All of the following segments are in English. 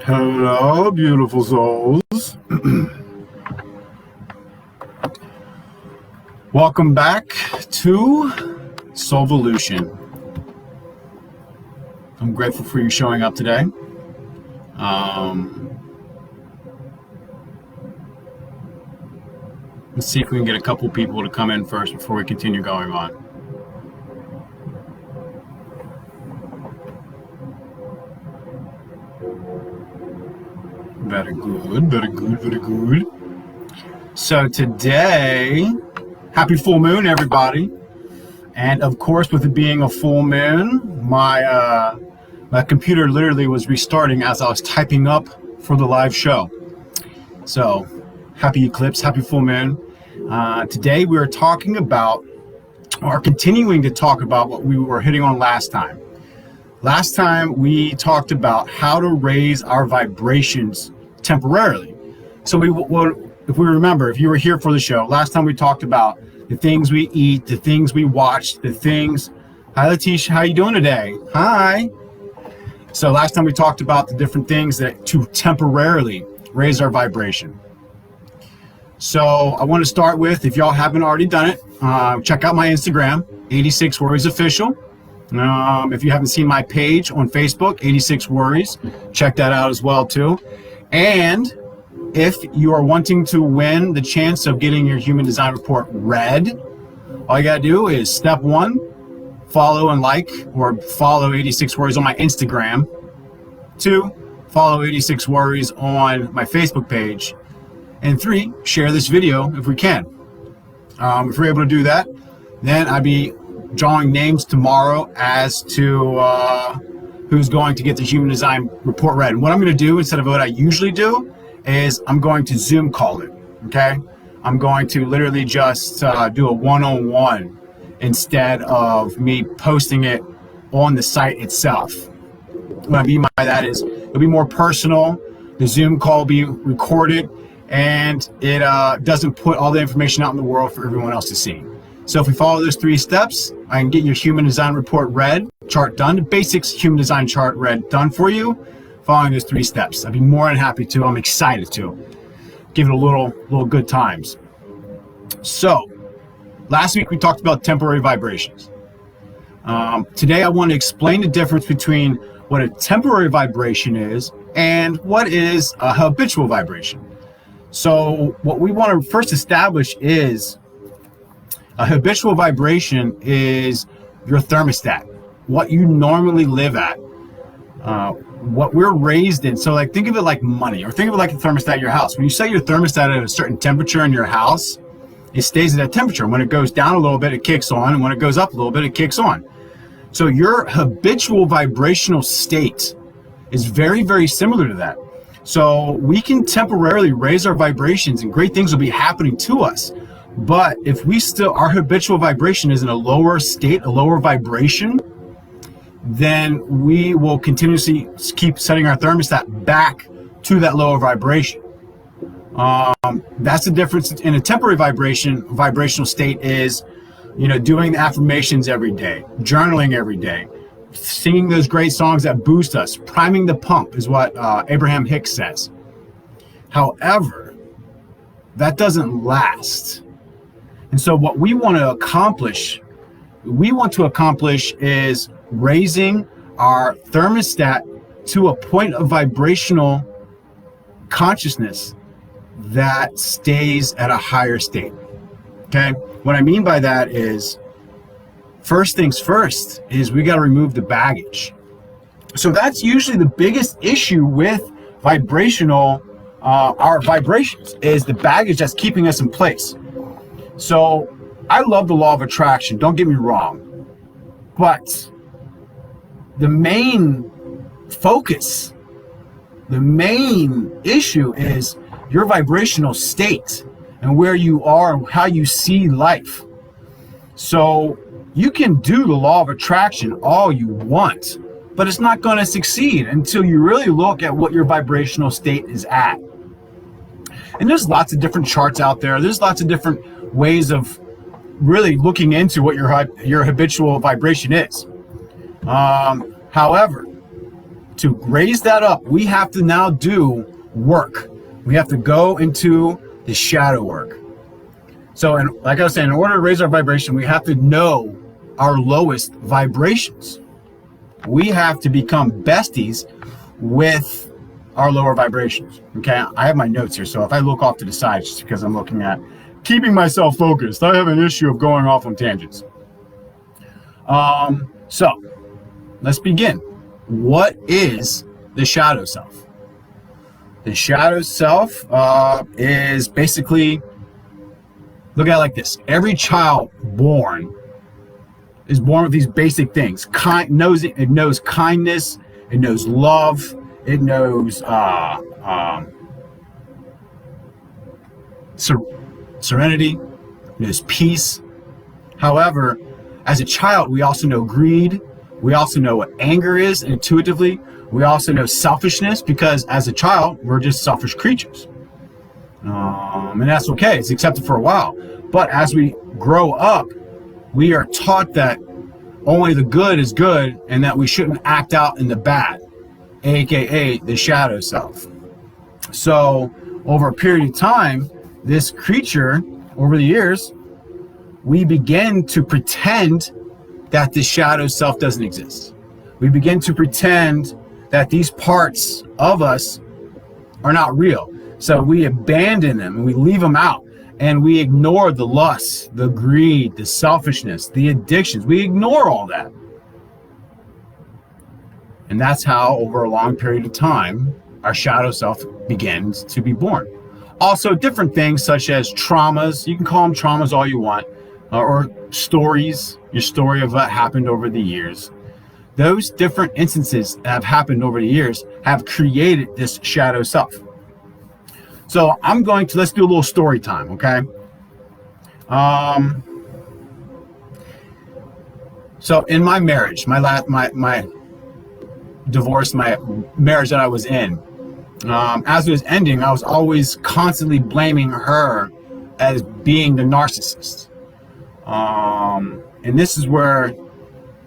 Hello, beautiful souls. Welcome back to Soulvolution. I'm grateful for you showing up today. Let's see if we can get a couple people to come in first before we continue going on. Very good, very good, very good. So today, happy full moon, everybody. And of course, with it being a full moon, my computer literally was restarting as I was typing up for the live show. So, happy eclipse, happy full moon. Today we are talking about, or continuing to talk about what we were hitting on last time. Last time we talked about how to raise our vibrations temporarily. So if we remember, if you were here for the show, last time we talked about the things we eat, the things we watch, the things. Hi, Letitia, how you doing today? Hi. So last time we talked about the different things that to temporarily raise our vibration. So I want to start with, if y'all haven't already done it, check out my Instagram, 86 Worries Official. If you haven't seen my page on Facebook, 86 Worries, check that out as well too. And if you are wanting to win the chance of getting your human design report read, all you gotta do is step 1, follow and like, or follow 86 Worries on my Instagram. 2, follow 86 Worries on my Facebook page. And 3, share this video if we can. If we're able to do that, then I'd be drawing names tomorrow as to who's going to get the human design report read. And what I'm going to do instead of what I usually do is I'm going to Zoom call it, okay? I'm going to literally just do a one-on-one instead of me posting it on the site itself. What I mean by that is it'll be more personal. The Zoom call will be recorded, and it doesn't put all the information out in the world for everyone else to see. So if we follow those 3 steps, I can get your human design report read, chart done, the basics human design chart read done for you, following those 3 steps. I'd be more than happy to. I'm excited to give it a little good times. So last week we talked about temporary vibrations. Today I want to explain the difference between what a temporary vibration is and what is a habitual vibration. So what we want to first establish is a habitual vibration is your thermostat, what you normally live at, what we're raised in. So like think of it like money, or think of it like a thermostat in your house. When you set your thermostat at a certain temperature in your house, it stays at that temperature. When it goes down a little bit, it kicks on, and when it goes up a little bit, it kicks on. So your habitual vibrational state is very, very similar to that. So we can temporarily raise our vibrations and great things will be happening to us. But if we still, our habitual vibration is in a lower state, a lower vibration, then we will continuously keep setting our thermostat back to that lower vibration. That's the difference in a temporary vibrational state is, doing the affirmations every day, journaling every day, singing those great songs that boost us, priming the pump is what Abraham Hicks says. However, that doesn't last. And so what we want to accomplish is raising our thermostat to a point of vibrational consciousness that stays at a higher state. Okay? What I mean by that is, first things first is we got to remove the baggage. So that's usually the biggest issue with our vibrations is the baggage that's keeping us in place. So I love the law of attraction, don't get me wrong, but the main focus, the main issue is your vibrational state and where you are and how you see life. So you can do the law of attraction all you want, but it's not going to succeed until you really look at what your vibrational state is at. And there's lots of different charts out there. There's lots of different ways of really looking into what your habitual vibration is. However, to raise that up, we have to now do work. We have to go into the shadow work. So, like I was saying, in order to raise our vibration, we have to know our lowest vibrations. We have to become besties with our lower vibrations. Okay, I have my notes here, so if I look off to the side, it's just because I'm looking at keeping myself focused. I have an issue of going off on tangents. So let's begin. What is the shadow self? The shadow self is basically, look at it like this. Every child born is born with these basic things. It knows kindness, it knows love, it knows serenity, it knows peace. However, as a child, we also know greed. We also know what anger is intuitively. We also know selfishness, because as a child, we're just selfish creatures. And that's okay. It's accepted for a while. But as we grow up, we are taught that only the good is good and that we shouldn't act out in the bad, aka the shadow self. So over a period of time, this creature, over the years, we begin to pretend that the shadow self doesn't exist. We begin to pretend that these parts of us are not real. So we abandon them and we leave them out, and we ignore the lust, the greed, the selfishness, the addictions. We ignore all that. And that's how, over a long period of time, our shadow self begins to be born. Also, different things such as traumas. You can call them traumas all you want, or stories, your story of what happened over the years. Those different instances that have happened over the years have created this shadow self. So let's do a little story time, okay? So in my marriage, my divorce, my marriage that I was in, as it was ending, I was always constantly blaming her as being the narcissist. And this is where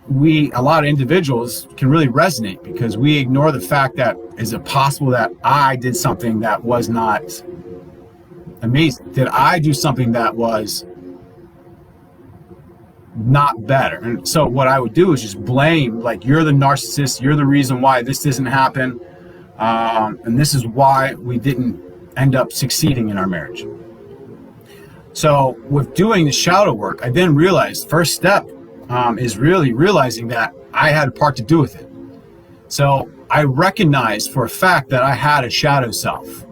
a lot of individuals can really resonate, because we ignore the fact that, is it possible that I did something that was not amazing? Did I do something that was not better? And so what I would do is just blame, like, you're the narcissist, you're the reason why this doesn't happen, and this is why we didn't end up succeeding in our marriage. So with doing the shadow work, I then realized, first step is really realizing that I had a part to do with it. So I recognized for a fact that I had a shadow self.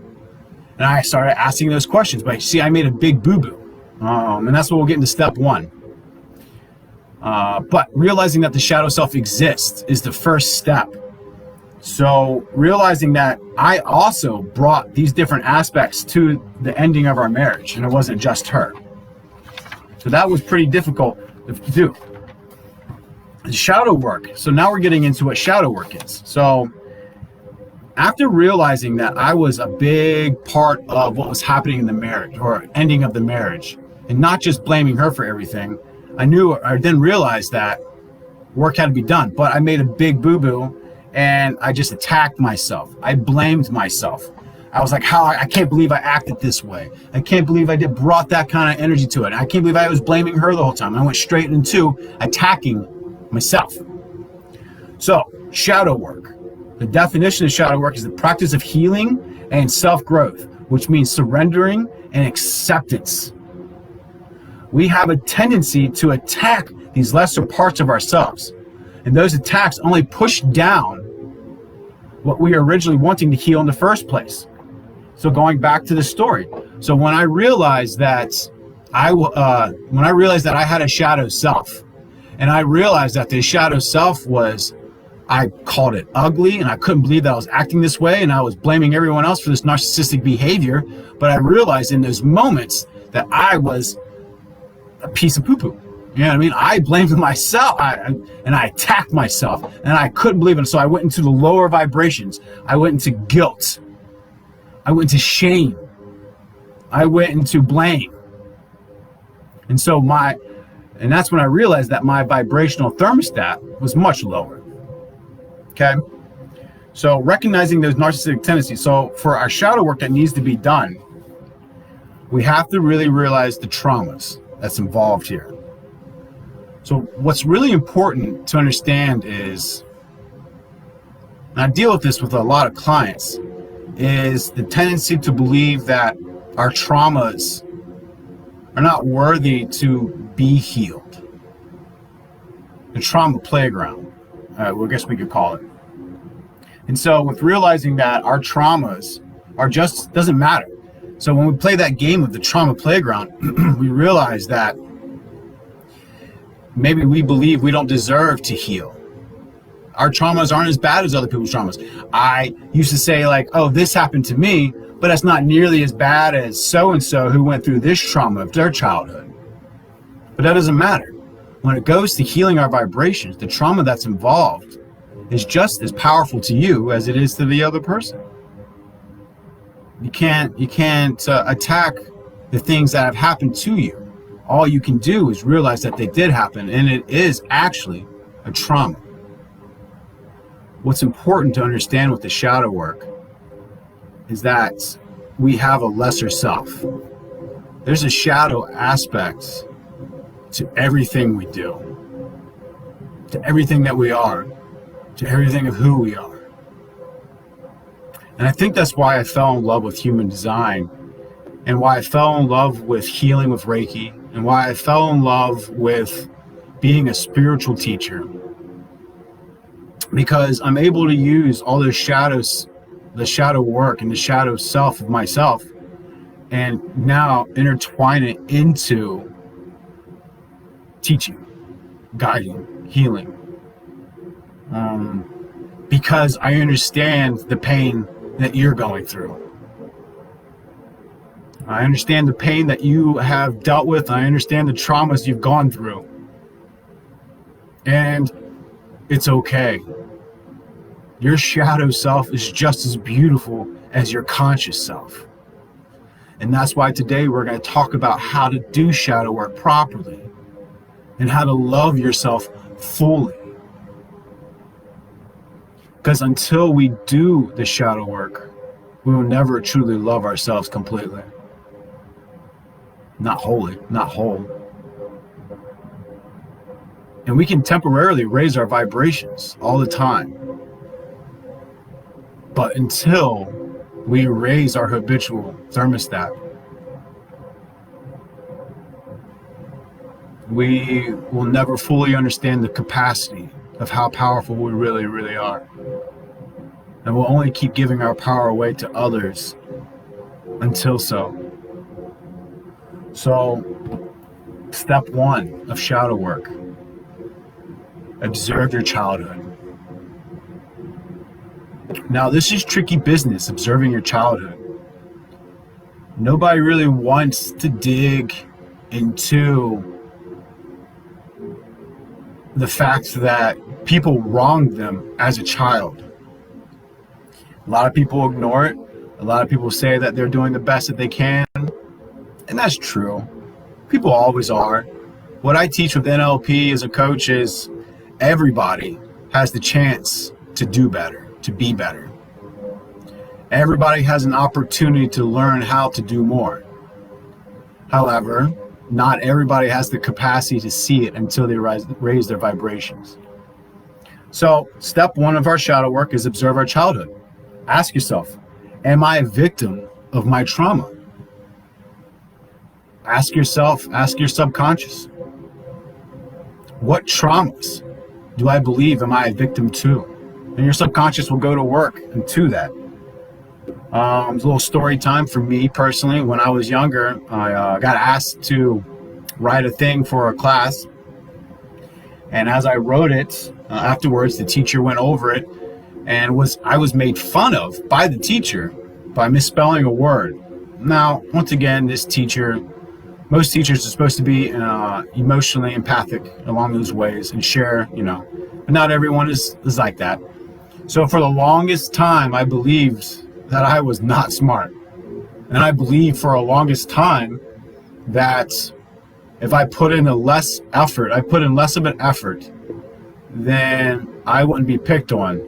And I started asking those questions. But see, I made a big boo-boo. And that's what we'll get into step one. But realizing that the shadow self exists is the first step. So realizing that I also brought these different aspects to the ending of our marriage, and it wasn't just her. So that was pretty difficult to do. Shadow work. So now we're getting into what shadow work is. So after realizing that I was a big part of what was happening in the marriage, or ending of the marriage, and not just blaming her for everything, I then realized that work had to be done. But I made a big boo-boo, and I just attacked myself. I blamed myself. I was like, I can't believe I acted this way. I can't believe I brought that kind of energy to it. I can't believe I was blaming her the whole time. I went straight into attacking myself. So, shadow work. The definition of shadow work is the practice of healing and self-growth, which means surrendering and acceptance. We have a tendency to attack these lesser parts of ourselves, and those attacks only push down what we are originally wanting to heal in the first place. So going back to the story. So when I realized that I had a shadow self, and I realized that the shadow self I called it ugly, and I couldn't believe that I was acting this way, and I was blaming everyone else for this narcissistic behavior. But I realized in those moments that I was a piece of poo-poo. You know what I mean? I blamed myself, and I attacked myself, and I couldn't believe it. So I went into the lower vibrations. I went into guilt. I went into shame. I went into blame. And so and that's when I realized that my vibrational thermostat was much lower. Okay? So recognizing those narcissistic tendencies. So for our shadow work that needs to be done, we have to really realize the traumas that's involved here. So what's really important to understand is, and I deal with this with a lot of clients, is the tendency to believe that our traumas are not worthy to be healed. The trauma playground, I guess we could call it. And so with realizing that our traumas are just, doesn't matter. So when we play that game of the trauma playground, we realize that maybe we believe we don't deserve to heal. Our traumas aren't as bad as other people's traumas. I used to say like, oh, this happened to me, but that's not nearly as bad as so-and-so who went through this trauma of their childhood. But that doesn't matter. When it goes to healing our vibrations, the trauma that's involved is just as powerful to you as it is to the other person. You can't attack the things that have happened to you. All you can do is realize that they did happen, and it is actually a trauma. What's important to understand with the shadow work is that we have a lesser self. There's a shadow aspect to everything we do, to everything that we are, to everything of who we are. And I think that's why I fell in love with human design, and why I fell in love with healing with Reiki, and why I fell in love with being a spiritual teacher. Because I'm able to use all those shadows, the shadow work and the shadow self of myself, and now intertwine it into teaching, guiding, healing. Because I understand the pain that you're going through. I understand the pain that you have dealt with. I understand the traumas you've gone through. And it's okay. Your shadow self is just as beautiful as your conscious self. And that's why today we're going to talk about how to do shadow work properly and how to love yourself fully. Because until we do the shadow work, we will never truly love ourselves completely. Not wholly, not whole. And we can temporarily raise our vibrations all the time. But until we raise our habitual thermostat, we will never fully understand the capacity of how powerful we really, really are. And we'll only keep giving our power away to others until so. So, step one of shadow work. Observe your childhood. Now, this is tricky business, observing your childhood. Nobody really wants to dig into the fact that people wronged them as a child. A lot of people ignore it. A lot of people say that they're doing the best that they can. And that's true. People always are. What I teach with NLP as a coach is everybody has the chance to do better, to be better. Everybody has an opportunity to learn how to do more. However, not everybody has the capacity to see it until they raise their vibrations. So, step one of our shadow work is observe our childhood. Ask yourself, am I a victim of my trauma? Ask yourself, ask your subconscious. What traumas do I believe am I a victim to? And your subconscious will go to work into that. It's a little story time for me personally. When I was younger, I got asked to write a thing for a class. And as I wrote it, afterwards, the teacher went over it and I was made fun of by the teacher by misspelling a word. Now, once again, most teachers are supposed to be emotionally empathic along those ways and share, but not everyone is like that. So for the longest time, I believed that I was not smart. And I believed for the longest time that if I put in less of an effort, then I wouldn't be picked on.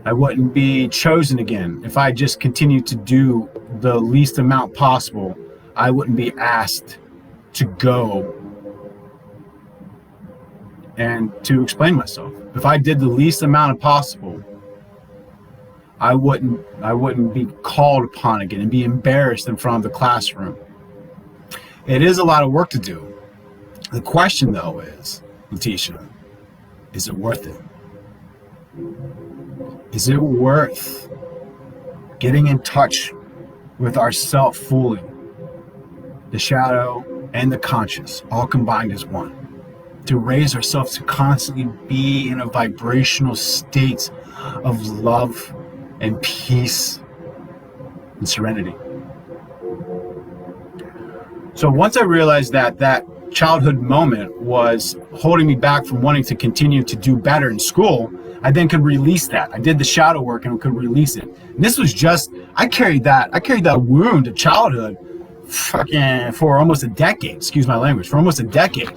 I wouldn't be chosen again. If I just continued to do the least amount possible, I wouldn't be asked to go and to explain myself. If I did the least amount of possible, I wouldn't be called upon again and be embarrassed in front of the classroom. It is a lot of work to do. The question though is, Letitia, is it worth it? Is it worth getting in touch with ourself fully, the shadow and the conscious, all combined as one, to raise ourselves to constantly be in a vibrational state of love and peace and serenity? So once I realized that childhood moment was holding me back from wanting to continue to do better in school, I then could release that. I did the shadow work and could release it. And this was just, I carried that wound of childhood for almost a decade, excuse my language, for almost a decade.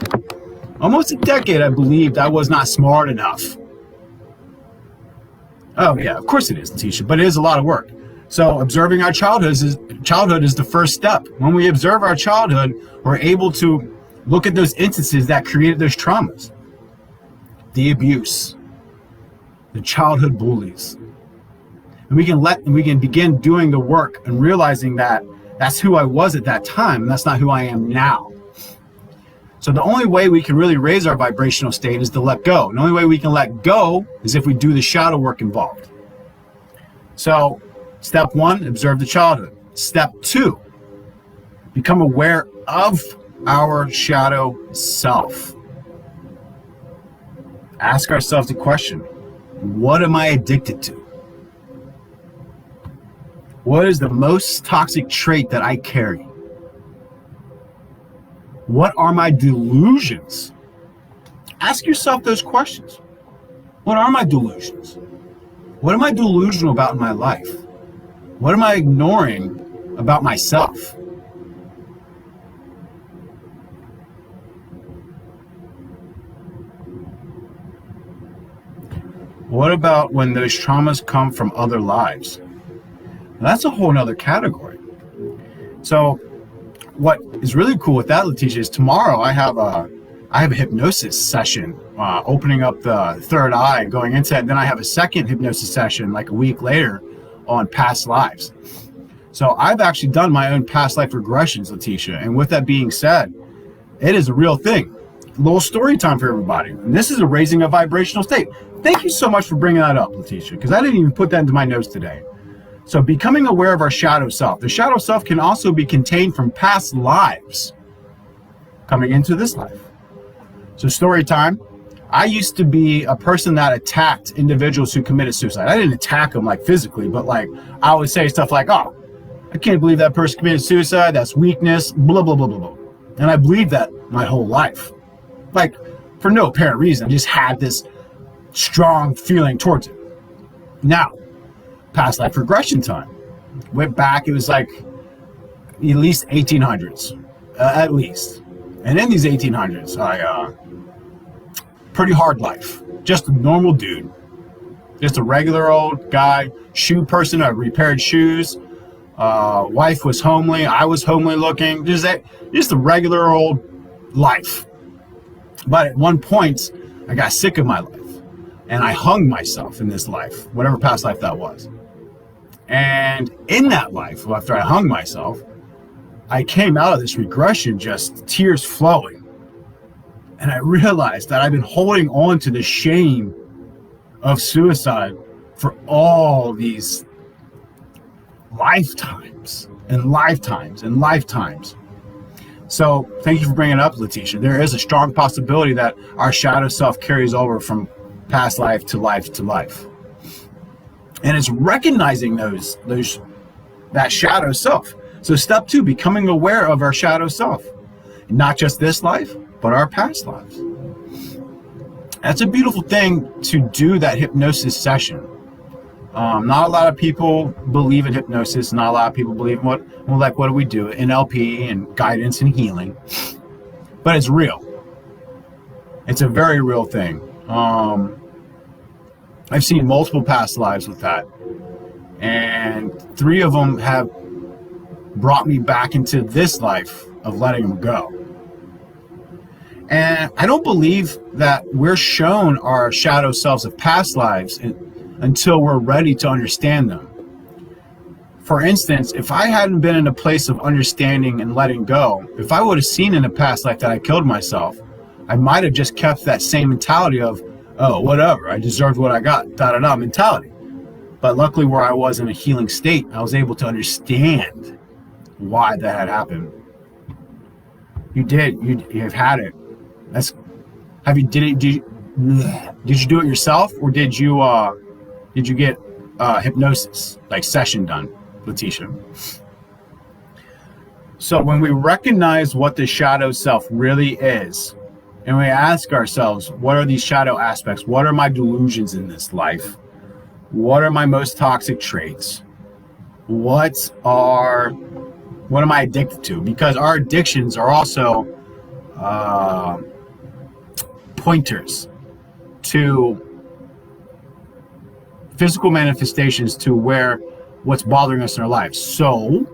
Almost a decade I believed I was not smart enough. Oh yeah, of course it is, Letitia, but it is a lot of work. So observing our childhood is the first step. When we observe our childhood, we're able to look at those instances that created those traumas. The abuse, the childhood bullies. And we can begin doing the work and realizing that that's who I was at that time, and that's not who I am now. So the only way we can really raise our vibrational state is to let go. And the only way we can let go is if we do the shadow work involved. So step 1, observe the childhood. Step 2, become aware of our shadow self. Ask ourselves the question, what am I addicted to? What is the most toxic trait that I carry? What are my delusions? Ask yourself those questions. What are my delusions? What am I delusional about in my life? What am I ignoring about myself? What about when those traumas come from other lives? That's a whole nother category. So what is really cool with that, Letitia, is tomorrow I have a hypnosis session, opening up the third eye, going into it. Then I have a second hypnosis session like a week later on past lives. So I've actually done my own past life regressions, Letitia. And with that being said, it is a real thing. A little story time for everybody. And this is a raising a vibrational state. Thank you so much for bringing that up, Letitia, because I didn't even put that into my notes today. So becoming aware of our shadow self. The shadow self can also be contained from past lives coming into this life. So story time. I used to be a person that attacked individuals who committed suicide. I didn't attack them like physically, but like I would say stuff like, oh, I can't believe that person committed suicide. That's weakness, blah, blah, blah, blah, blah. And I believed that my whole life. Like for no apparent reason. I just had this strong feeling towards it. Now, past life regression time. Went back, it was like at least 1800s, at least. And in these 1800s, pretty hard life. Just a normal dude. Just a regular old guy, shoe person, I repaired shoes. Wife was homely, I was homely looking. Just a regular old life. But at one point, I got sick of my life. And I hung myself in this life, whatever past life that was. And in that life, after I hung myself, I came out of this regression just tears flowing. And I realized that I've been holding on to the shame of suicide for all these lifetimes and lifetimes and lifetimes. So thank you for bringing it up, Letitia. There is a strong possibility that our shadow self carries over from past life to life to life. And it's recognizing that shadow self. So step 2, becoming aware of our shadow self. Not just this life, but our past lives. That's a beautiful thing to do that hypnosis session. Not a lot of people believe in hypnosis. Not a lot of people believe in what do we do? NLP and guidance and healing. But it's real. It's a very real thing. I've seen multiple past lives with that. And 3 of them have brought me back into this life of letting them go. And I don't believe that we're shown our shadow selves of past lives until we're ready to understand them. For instance, if I hadn't been in a place of understanding and letting go, if I would have seen in a past life that I killed myself, I might have just kept that same mentality of, oh, whatever, I deserved what I got, da-da-da mentality. But luckily where I was in a healing state, I was able to understand why that had happened. You have had it. Did you do it yourself, or did you get hypnosis, like session done, Letitia? So when we recognize what the shadow self really is, and we ask ourselves, what are these shadow aspects? What are my delusions in this life? What are my most toxic traits? What am I addicted to? Because our addictions are also pointers to physical manifestations to what's bothering us in our lives. So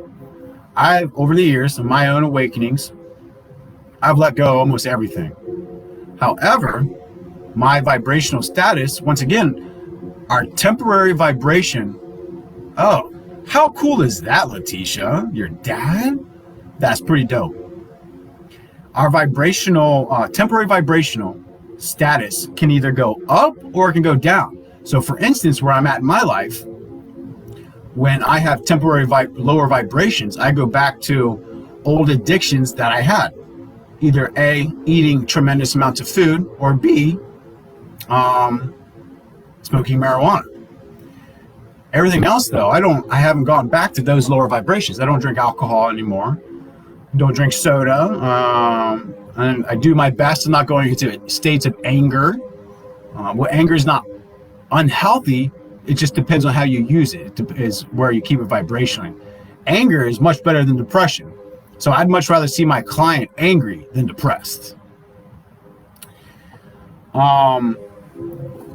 I've, over the years of my own awakenings, I've let go of almost everything. However, my vibrational status, once again, our temporary vibration. Oh, how cool is that, Letitia? Your dad? That's pretty dope. Our temporary vibrational status can either go up or it can go down. So for instance, where I'm at in my life, when I have temporary lower vibrations, I go back to old addictions that I had. Either A, eating tremendous amounts of food, or B, smoking marijuana. Everything else, though, I haven't gone back to those lower vibrations. I don't drink alcohol anymore. Don't drink soda. And I do my best to not go into states of anger. Well, anger is not unhealthy. It just depends on how you use it. It is where you keep it vibrationally. Anger is much better than depression. So I'd much rather see my client angry than depressed.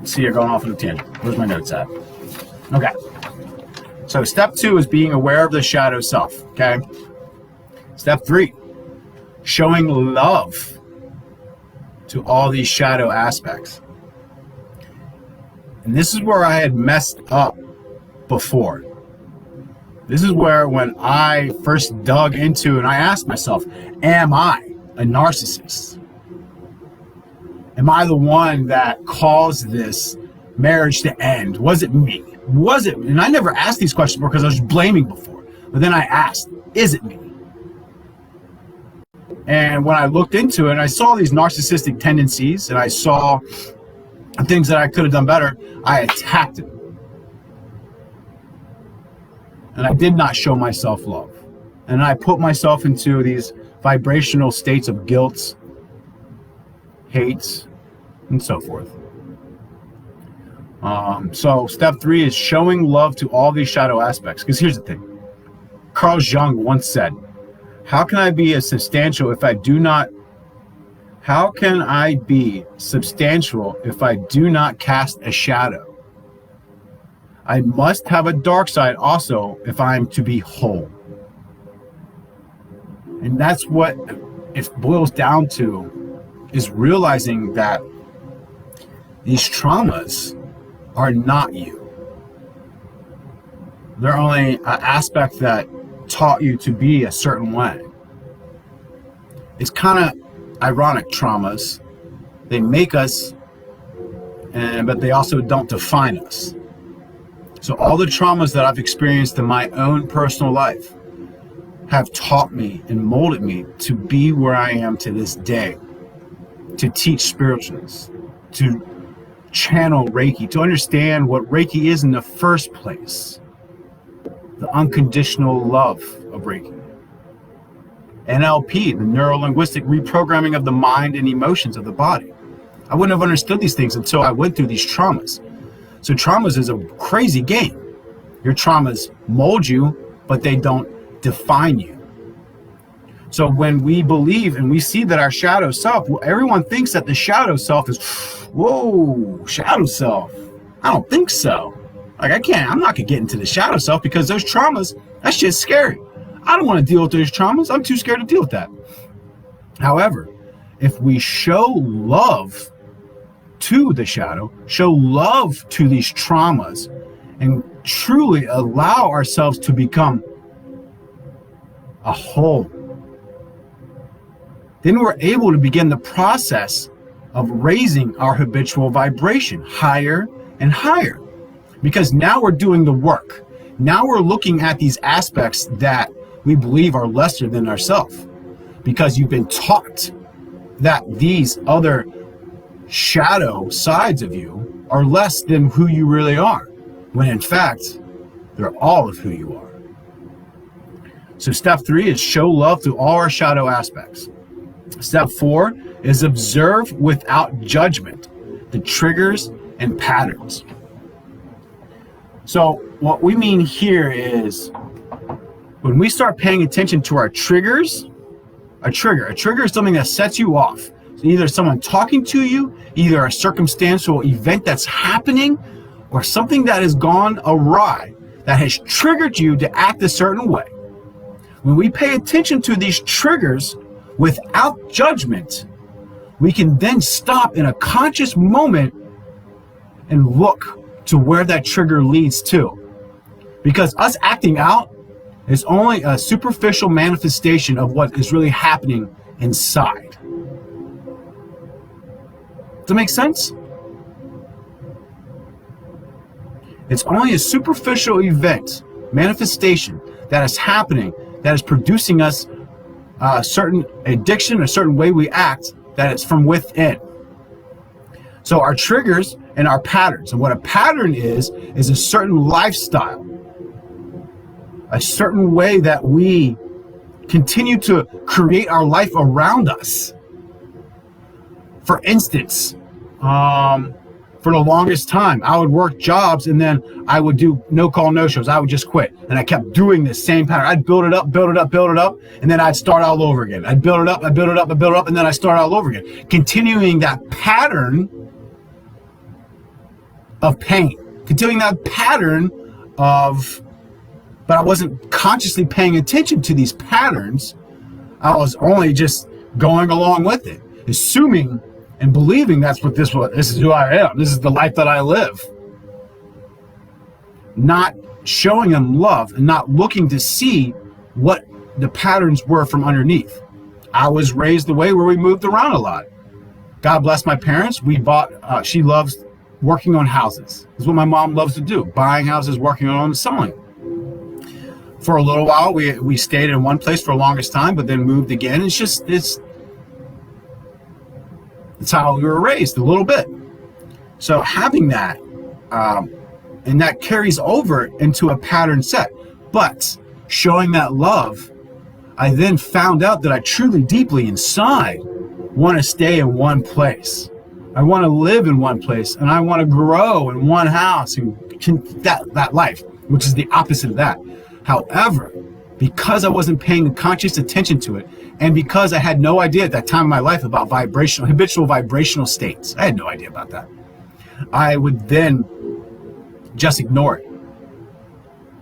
See, you're going off on a tangent. Where's my notes at? Okay. So step 2 is being aware of the shadow self. Okay. Step 3, showing love to all these shadow aspects. And this is where I had messed up before. This is where, when I first dug into and I asked myself, am I a narcissist? Am I the one that caused this marriage to end? Was it me? Was it me? And I never asked these questions because I was blaming before. But then I asked, is it me? And when I looked into it, I saw these narcissistic tendencies, and I saw things that I could have done better. I attacked it. And I did not show myself love. And I put myself into these vibrational states of guilt, hate, and so forth. So step 3 is showing love to all these shadow aspects. Because here's the thing. Carl Jung once said, how can I be substantial if I do not cast a shadow? I must have a dark side also if I'm to be whole. And that's what it boils down to, is realizing that these traumas are not you. They're only an aspect that taught you to be a certain way. It's kind of ironic, traumas. They make us, but they also don't define us. So all the traumas that I've experienced in my own personal life have taught me and molded me to be where I am to this day, to teach spiritualness, to channel Reiki, to understand what Reiki is in the first place, the unconditional love of Reiki. NLP, the neuro-linguistic reprogramming of the mind and emotions of the body. I wouldn't have understood these things until I went through these traumas. So traumas is a crazy game. Your traumas mold you, but they don't define you. So when we believe and we see that our shadow self, well, everyone thinks that the shadow self is, whoa, shadow self. I don't think so. Like, I'm not gonna get into the shadow self because those traumas, that shit's scary. I don't want to deal with those traumas. I'm too scared to deal with that. However, if we show love to the shadow, show love to these traumas, and truly allow ourselves to become a whole, then we're able to begin the process of raising our habitual vibration higher and higher. Because now we're doing the work. Now we're looking at these aspects that we believe are lesser than ourselves. Because you've been taught that these other shadow sides of you are less than who you really are, when in fact, they're all of who you are. So step 3 is show love to all our shadow aspects. Step 4 is observe without judgment the triggers and patterns. So what we mean here is when we start paying attention to our triggers, a trigger is something that sets you off. So either someone talking to you, either a circumstantial event that's happening, or something that has gone awry that has triggered you to act a certain way. When we pay attention to these triggers without judgment, we can then stop in a conscious moment and look to where that trigger leads to. Because us acting out is only a superficial manifestation of what is really happening inside. Does that make sense? It's only a superficial event, manifestation that is happening, that is producing us a certain addiction, a certain way we act, that is from within. So our triggers and our patterns, and what a pattern is a certain lifestyle, a certain way that we continue to create our life around us. For instance, for the longest time, I would work jobs and then I would do no-call, no-shows. I would just quit. And I kept doing this same pattern. I'd build it up, and then I'd start all over again. I'd build it up, and then I start all over again. Continuing that pattern of pain. Continuing that pattern of, but I wasn't consciously paying attention to these patterns. I was only just going along with it, assuming and believing that's what this was. This is who I am. This is the life that I live. Not showing them love and not looking to see what the patterns were from underneath. I was raised the way where we moved around a lot. God bless my parents. We bought, she loves working on houses. This is what my mom loves to do. Buying houses, working on them, selling. For a little while, we stayed in one place for the longest time, but then moved again. It's how we were raised a little bit. So having that, and that carries over into a pattern set. But showing that love, I then found out that I truly, deeply inside want to stay in one place. I want to live in one place, and I want to grow in one house, and that life, which is the opposite of that. However, because I wasn't paying conscious attention to it, and because I had no idea at that time in my life about habitual vibrational states, I had no idea about that. I would then just ignore it.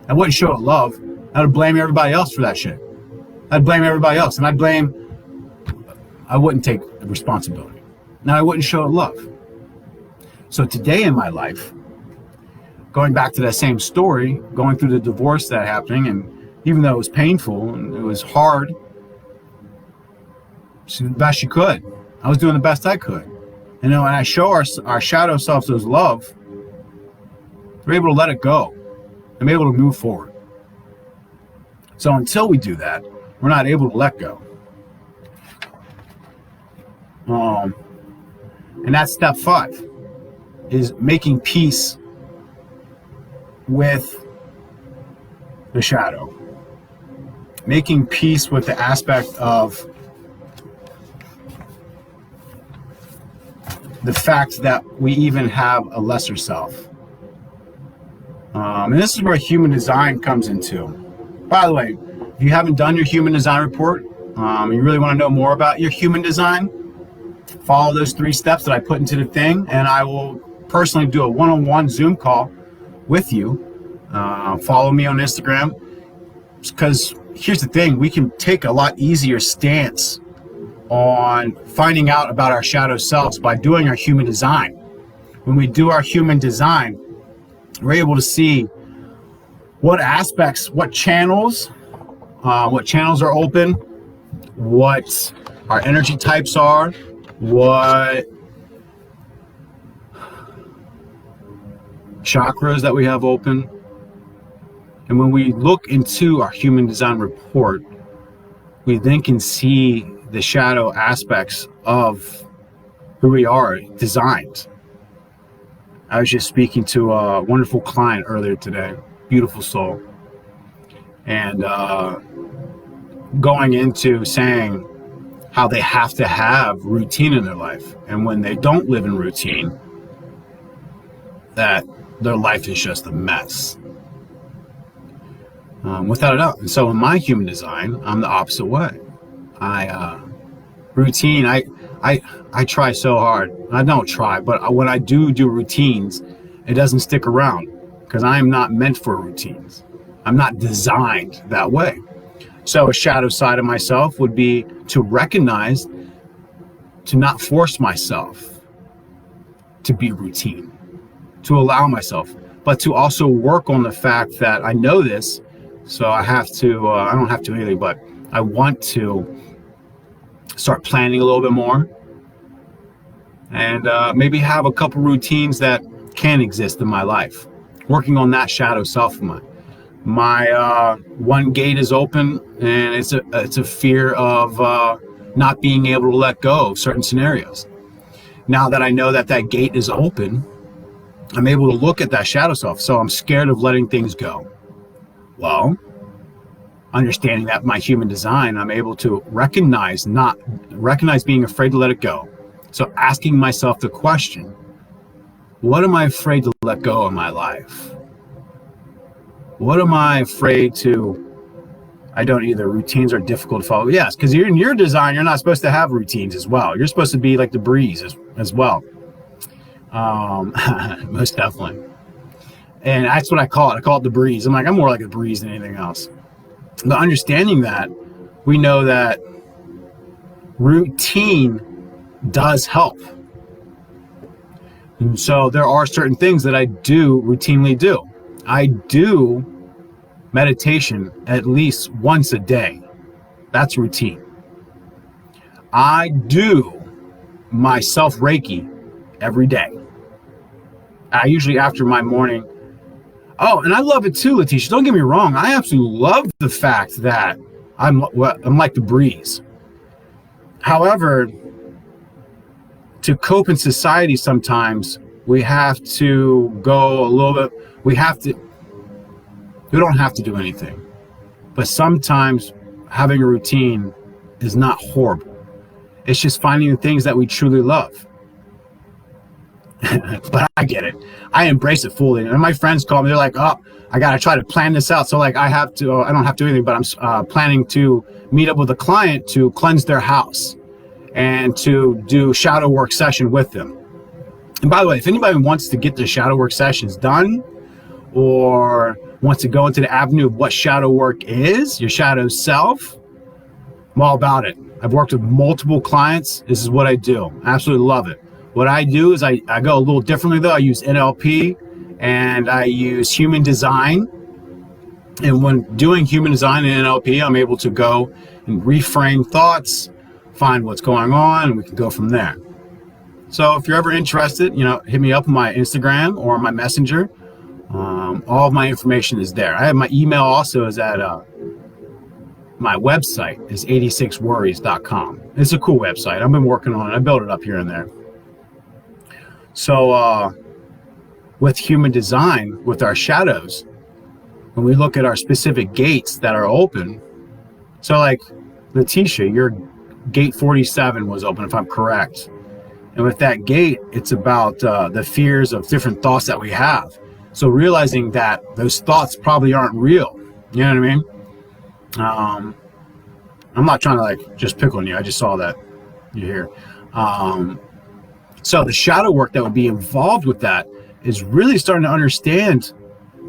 I wouldn't show it love. I would blame everybody else for that shit. I'd blame everybody else, and I wouldn't take responsibility. Now I wouldn't show it love. So today in my life, going back to that same story, going through the divorce that happening, and even though it was painful and it was hard, she did the best she could. I was doing the best I could. And then when I show our shadow selves those love, we're able to let it go. I'm able to move forward. So until we do that, we're not able to let go. And that's step 5, is making peace with the shadow. Making peace with the aspect of the fact that we even have a lesser self. And this is where human design comes into. By the way, if you haven't done your human design report, you really want to know more about your human design, follow those 3 steps that I put into the thing, and I will personally do a one-on-one Zoom call with you, follow me on Instagram. Because here's the thing, we can take a lot easier stance on finding out about our shadow selves by doing our human design. When we do our human design, we're able to see what aspects, what channels are open, what our energy types are, what chakras that we have open. And when we look into our human design report, we then can see the shadow aspects of who we are designed. I was just speaking to a wonderful client earlier today, beautiful soul, and going into saying how they have to have routine in their life. And when they don't live in routine, that their life is just a mess. Without a doubt. And so in my human design, I'm the opposite way. Routine, I try so hard. I don't try, but when I do routines, it doesn't stick around because I am not meant for routines. I'm not designed that way. So a shadow side of myself would be to recognize, to not force myself to be routine, to allow myself, but to also work on the fact that I know this, so I have to, I don't have to anything, but I want to start planning a little bit more, and maybe have a couple routines that can exist in my life. Working on that shadow self of mine. My one gate is open, and it's a fear of not being able to let go of certain scenarios. Now that I know that that gate is open, I'm able to look at that shadow self. So I'm scared of letting things go. Well, understanding that my human design, I'm able to recognize being afraid to let it go. So asking myself the question, what am I afraid to let go in my life? What am I afraid to, routines are difficult to follow. Yes, because in your design, you're not supposed to have routines as well. You're supposed to be like the breeze as well. Most definitely. And that's what I call it. I call it the breeze. I'm more like a breeze than anything else. But understanding that, we know that routine does help. And so there are certain things that I do routinely do. I do meditation at least once a day. That's routine. I do my self-Reiki every day. I usually after my morning. Oh, and I love it too, Letitia. Don't get me wrong. I absolutely love the fact that I'm like the breeze. However, to cope in society, sometimes we have to go a little bit. We don't have to do anything, but sometimes having a routine is not horrible. It's just finding the things that we truly love. But I get it. I embrace it fully. And my friends call me. They're like, "Oh, I got to try to plan this out." So like I don't have to do anything, but I'm planning to meet up with a client to cleanse their house and to do shadow work session with them. And by the way, if anybody wants to get their shadow work sessions done or wants to go into the avenue of what shadow work is, your shadow self, I'm all about it. I've worked with multiple clients. This is what I do. I absolutely love it. What I do is I go a little differently though. I use NLP and I use human design. And when doing human design and NLP, I'm able to go and reframe thoughts, find what's going on, and we can go from there. So if you're ever interested, hit me up on my Instagram or my Messenger. All of my information is there. I have my email also is at my website is 86worries.com. It's a cool website. I've been working on it. I built it up here and there. So with human design, with our shadows, when we look at our specific gates that are open, so like Letitia, your gate 47 was open, if I'm correct. And with that gate, it's about the fears of different thoughts that we have. So realizing that those thoughts probably aren't real. You know what I mean? I'm not trying to just pick on you. I just saw that you're here. So the shadow work that would be involved with that is really starting to understand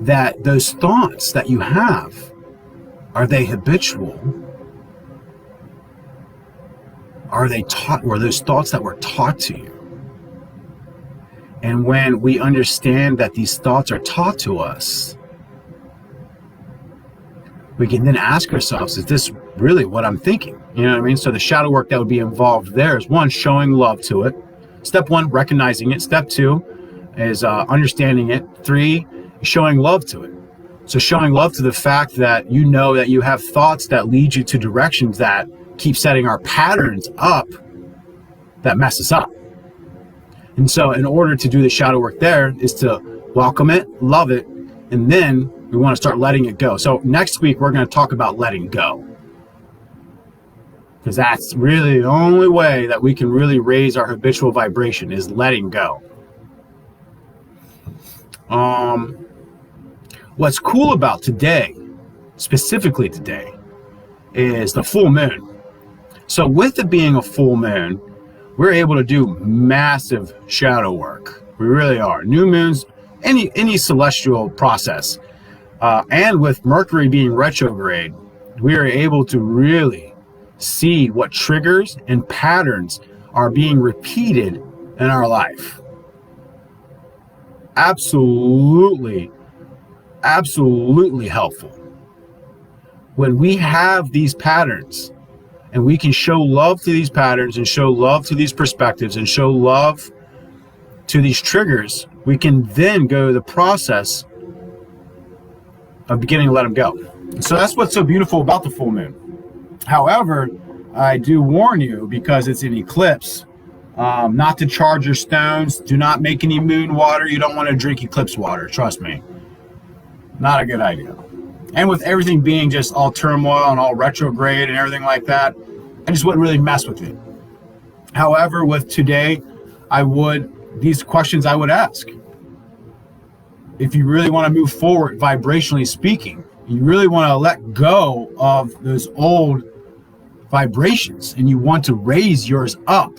that those thoughts that you have, are they habitual? Are they taught, or those thoughts that were taught to you? And when we understand that these thoughts are taught to us, we can then ask ourselves, is this really what I'm thinking? You know what I mean? So the shadow work that would be involved there is, one, showing love to it. Step one, recognizing it. Step two is understanding it. Three, showing love to it. So showing love to the fact that you know that you have thoughts that lead you to directions that keep setting our patterns up that mess us up. And so in order to do the shadow work there is to welcome it, love it, and then we want to start letting it go. So next week, we're going to talk about letting go, because that's really the only way that we can really raise our habitual vibration, is letting go. What's cool about today, specifically today, is the full moon. So with it being a full moon, we're able to do massive shadow work. We really are. New moons, any celestial process, and with Mercury being retrograde, we are able to really see what triggers and patterns are being repeated in our life. Absolutely helpful. When we have these patterns and we can show love to these patterns and show love to these perspectives and show love to these triggers, we can then go the process of beginning to let them go. So that's what's so beautiful about the full moon. However, I do warn you, because it's an eclipse, not to charge your stones. Do not make any moon water. You don't want to drink eclipse water. Trust me. Not a good idea. And with everything being just all turmoil and all retrograde and everything like that, I just wouldn't really mess with it. However, with today, these questions I would ask. If you really want to move forward, vibrationally speaking, you really want to let go of those old vibrations and you want to raise yours up,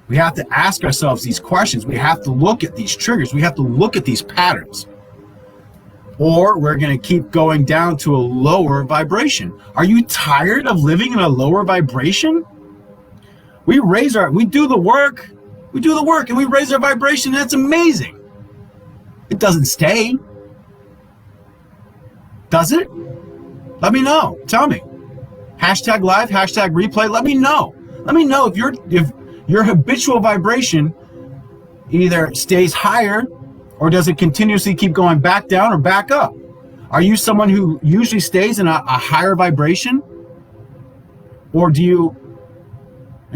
we have to ask ourselves these questions. We have to look at these triggers. We have to look at these patterns. Or we're going to keep going down to a lower vibration. Are you tired of living in a lower vibration? We do the work and we raise our vibration. That's amazing. It doesn't stay. Does it? Let me know. Tell me. Hashtag live, hashtag replay. Let me know. Let me know if your habitual vibration either stays higher or does it continuously keep going back down or back up? Are you someone who usually stays in a higher vibration? Or do you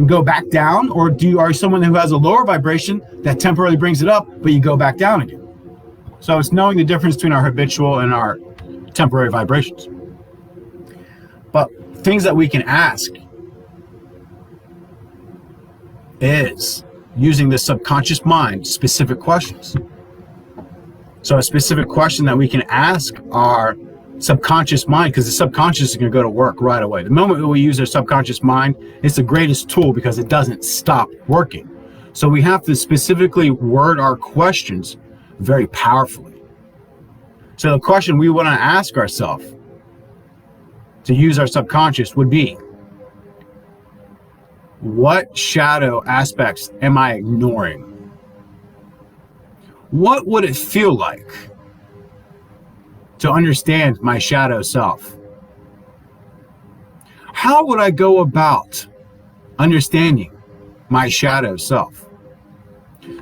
go back down? Or are you someone who has a lower vibration that temporarily brings it up, but you go back down again? So it's knowing the difference between our habitual and our temporary vibrations. But things that we can ask is using the subconscious mind, specific questions. So a specific question that we can ask our subconscious mind, because the subconscious is going to go to work right away. The moment that we use our subconscious mind, it's the greatest tool because it doesn't stop working. So we have to specifically word our questions very powerfully. So the question we want to ask ourselves to use our subconscious would be, what shadow aspects am I ignoring? What would it feel like to understand my shadow self? How would I go about understanding my shadow self?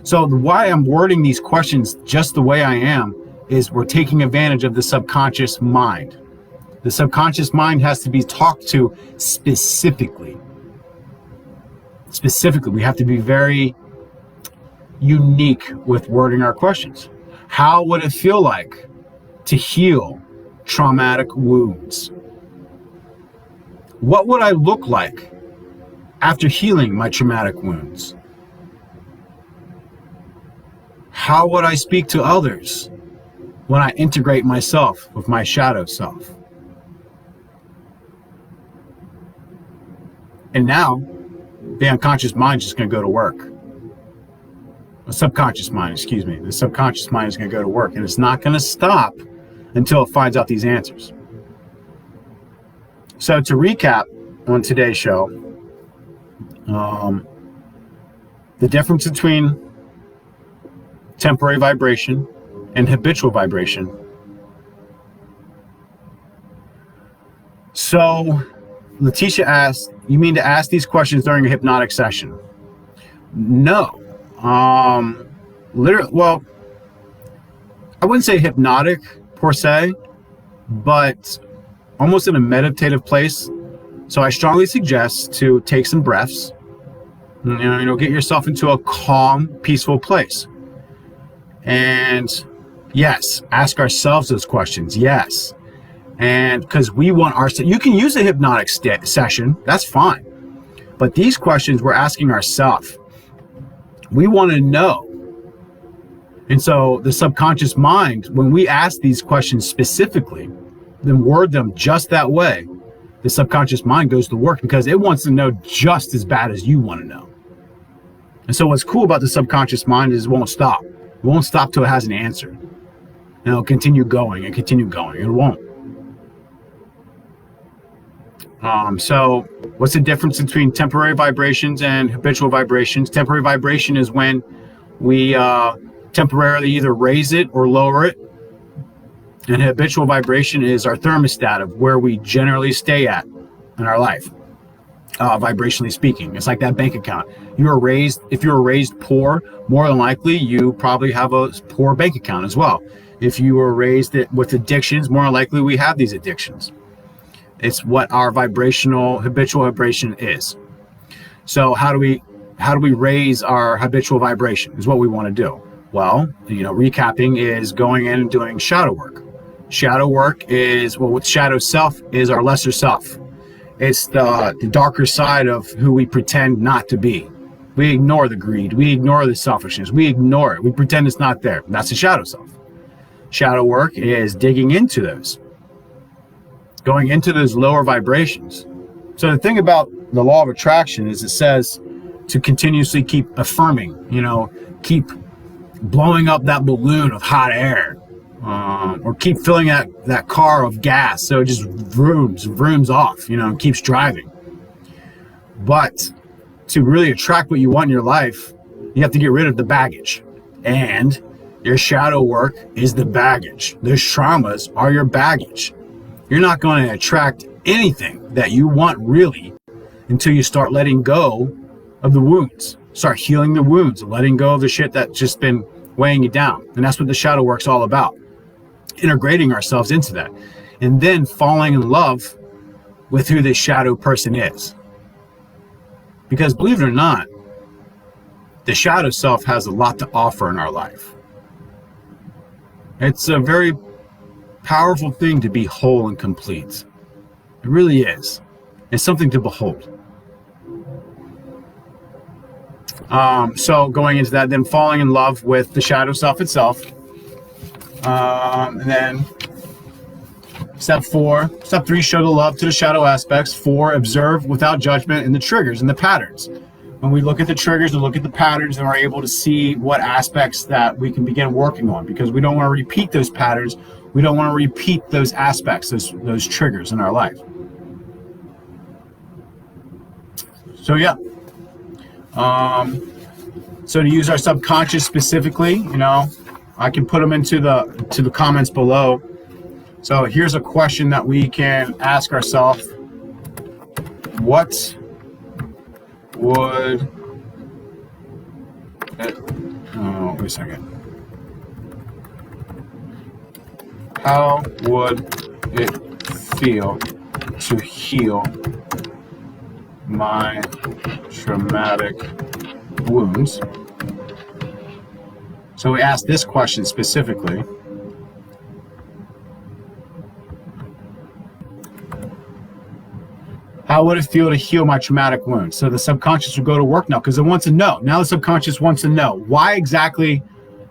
So why I'm wording these questions just the way I am is we're taking advantage of the subconscious mind. The subconscious mind has to be talked to specifically. Specifically, we have to be very unique with wording our questions. How would it feel like to heal traumatic wounds? What would I look like after healing my traumatic wounds? How would I speak to others when I integrate myself with my shadow self? And now, the unconscious mind is just going to go to work. The subconscious mind, excuse me. The subconscious mind is going to go to work, and it's not going to stop until it finds out these answers. So to recap on today's show, the difference between temporary vibration and habitual vibration. So Letitia asked, you mean to ask these questions during a hypnotic session? No. Literally, well, I wouldn't say hypnotic per se, but almost in a meditative place. So I strongly suggest to take some breaths, get yourself into a calm, peaceful place. And yes, ask ourselves those questions. Yes. And because we want you can use a hypnotic session, that's fine. But these questions we're asking ourselves. We want to know. And so the subconscious mind, when we ask these questions specifically, then word them just that way, the subconscious mind goes to work because it wants to know just as bad as you want to know. And so what's cool about the subconscious mind is it won't stop. It won't stop till it has an answer. And it'll continue going and continue going. It won't. So what's the difference between temporary vibrations and habitual vibrations? Temporary vibration is when we temporarily either raise it or lower it. And habitual vibration is our thermostat of where we generally stay at in our life, vibrationally speaking. It's like that bank account. If you were raised poor, more than likely you probably have a poor bank account as well. If you were raised with addictions, more than likely we have these addictions. It's what our habitual vibration is. So how do we raise our habitual vibration is what we want to do. Well, recapping is going in and doing shadow work. Shadow work is, what shadow self is our lesser self. It's the darker side of who we pretend not to be. We ignore the greed. We ignore the selfishness. We ignore it. We pretend it's not there. That's the shadow self. Shadow work is digging into those. Going into those lower vibrations. So the thing about the law of attraction is it says to continuously keep affirming, keep blowing up that balloon of hot air, or keep filling that car of gas so it just vrooms off, and keeps driving. But to really attract what you want in your life, you have to get rid of the baggage. And your shadow work is the baggage. Those traumas are your baggage. You're not going to attract anything that you want really until you start letting go of the wounds. Start healing the wounds, letting go of the shit that's just been weighing you down. And that's what the shadow work's all about. Integrating ourselves into that. And then falling in love with who this shadow person is. Because believe it or not, the shadow self has a lot to offer in our life. It's a very powerful thing to be whole and complete. It really is. It's something to behold. So going into that, then falling in love with the shadow self itself. And then step 3, show the love to the shadow aspects. 4, observe without judgment in the triggers and the patterns. When we look at the triggers and look at the patterns, and we're able to see what aspects that we can begin working on, because we don't want to repeat those patterns. We don't want to repeat those aspects, those triggers in our life. So yeah. So to use our subconscious specifically, I can put them into the comments below. So here's a question that we can ask ourselves. What would wait a second. How would it feel to heal my traumatic wounds? So we asked this question specifically. How would it feel to heal my traumatic wounds? So the subconscious will go to work now because it wants to know. Now the subconscious wants to know why exactly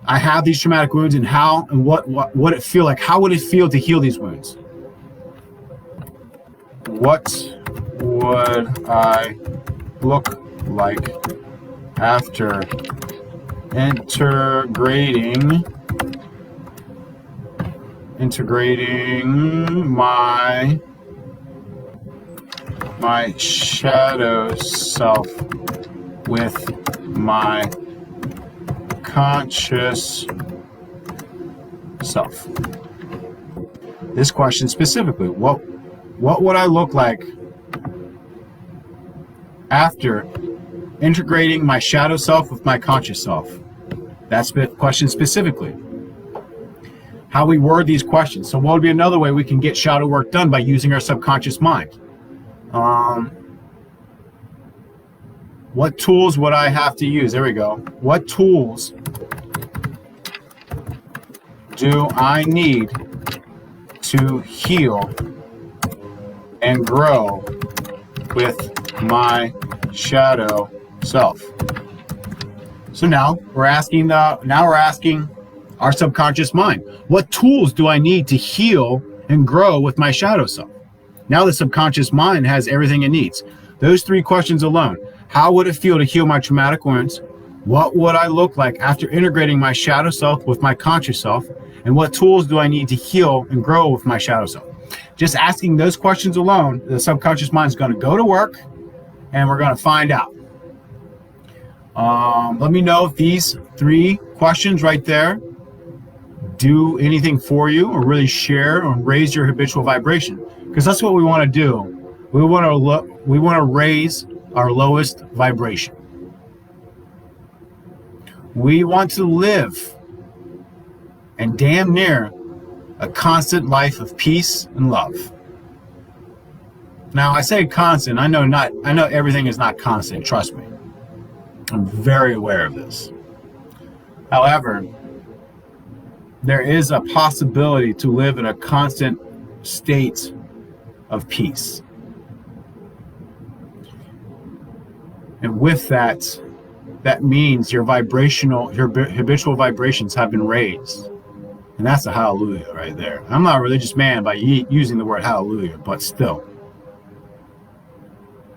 I have these traumatic wounds and how and what it feel like. How would it feel to heal these wounds? What would I look like after integrating my shadow self with my conscious self. This question specifically, what would I look like after integrating my shadow self with my conscious self? That's the question specifically. How we word these questions. So what would be another way we can get shadow work done? By using our subconscious mind. What tools would I have to use? There we go. What tools do I need to heal and grow with my shadow self? So now we're asking our subconscious mind, what tools do I need to heal and grow with my shadow self? Now the subconscious mind has everything it needs. Those three questions alone. How would it feel to heal my traumatic wounds? What would I look like after integrating my shadow self with my conscious self? And what tools do I need to heal and grow with my shadow self? Just asking those questions alone, the subconscious mind is going to go to work, and we're going to find out. Let me know if these three questions right there do anything for you, or really share or raise your habitual vibration, because that's what we want to do. We want to raise our lowest vibration. We want to live and damn near a constant life of peace and love. Now, I say constant. I know everything is not constant. Trust me. I'm very aware of this. However, there is a possibility to live in a constant state of peace. And with that, that means your habitual vibrations have been raised. And that's a hallelujah right there. I'm not a religious man by using the word hallelujah, but still,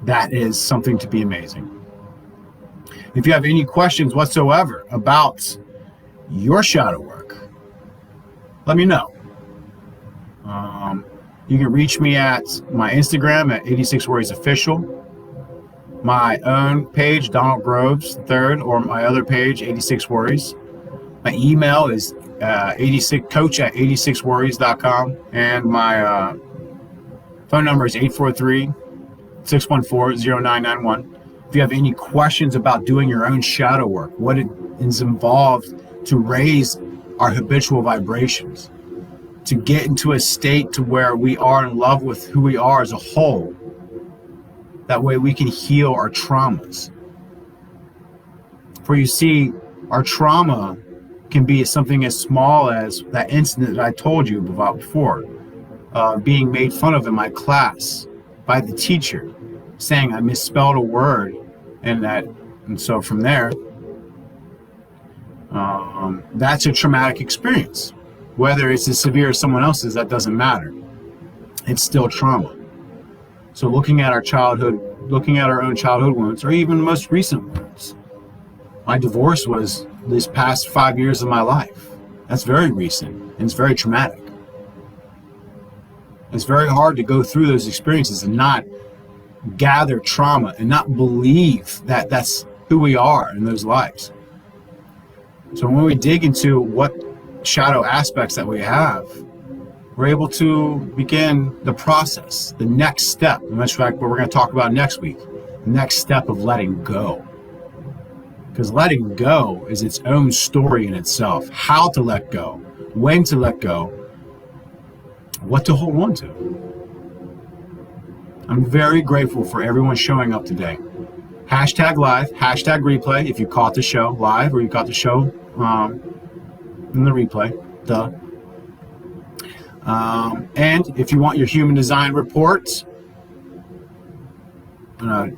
that is something to be amazing. If you have any questions whatsoever about your shadow work, let me know. You can reach me at my Instagram at 86 Worries Official, my own page, Donald Groves III, or my other page, 86 Worries. My email is coach@86worries.com, and my phone number is 843-614-0991. If you have any questions about doing your own shadow work, what it is involved to raise our habitual vibrations, to get into a state to where we are in love with who we are as a whole. That way we can heal our traumas. For you see, our trauma can be something as small as that incident that I told you about before, being made fun of in my class by the teacher, saying I misspelled a word, and so from there, that's a traumatic experience. Whether it's as severe as someone else's, that doesn't matter. It's still trauma. So looking at our own childhood wounds, or even most recent wounds. My divorce was these past 5 years of my life. That's very recent, and it's very traumatic. It's very hard to go through those experiences and not gather trauma and not believe that that's who we are in those lives. So when we dig into what shadow aspects that we have, we're able to begin the process, the next step, and that's what we're going to talk about next week, the next step of letting go. Because letting go is its own story in itself. How to let go, when to let go, what to hold on to. I'm very grateful for everyone showing up today. Hashtag live, hashtag replay if you caught the show live or you caught the show in the replay. Duh. And if you want your human design reports, a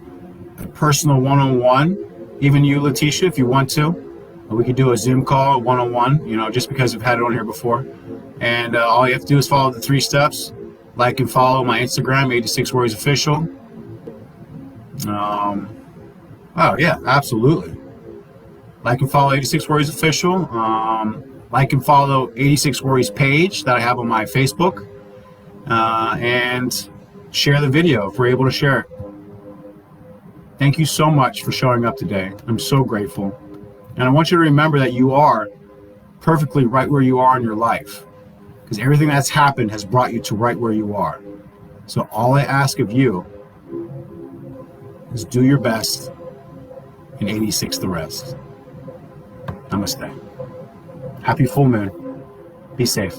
personal one-on-one, even you, Letitia, if you want to, we could do a Zoom call, one-on-one, just because we've had it on here before. And all you have to do is follow the 3 steps. Like and follow my Instagram, 86 Worries Official. Oh, yeah, absolutely. Like and follow 86 Worries Official. Like and follow 86 Worries page that I have on my Facebook. And share the video if we're able to share it. Thank you so much for showing up today. I'm so grateful. And I want you to remember that you are perfectly right where you are in your life, because everything that's happened has brought you to right where you are. So all I ask of you is do your best and 86 the rest. Namaste. Happy full moon. Be safe.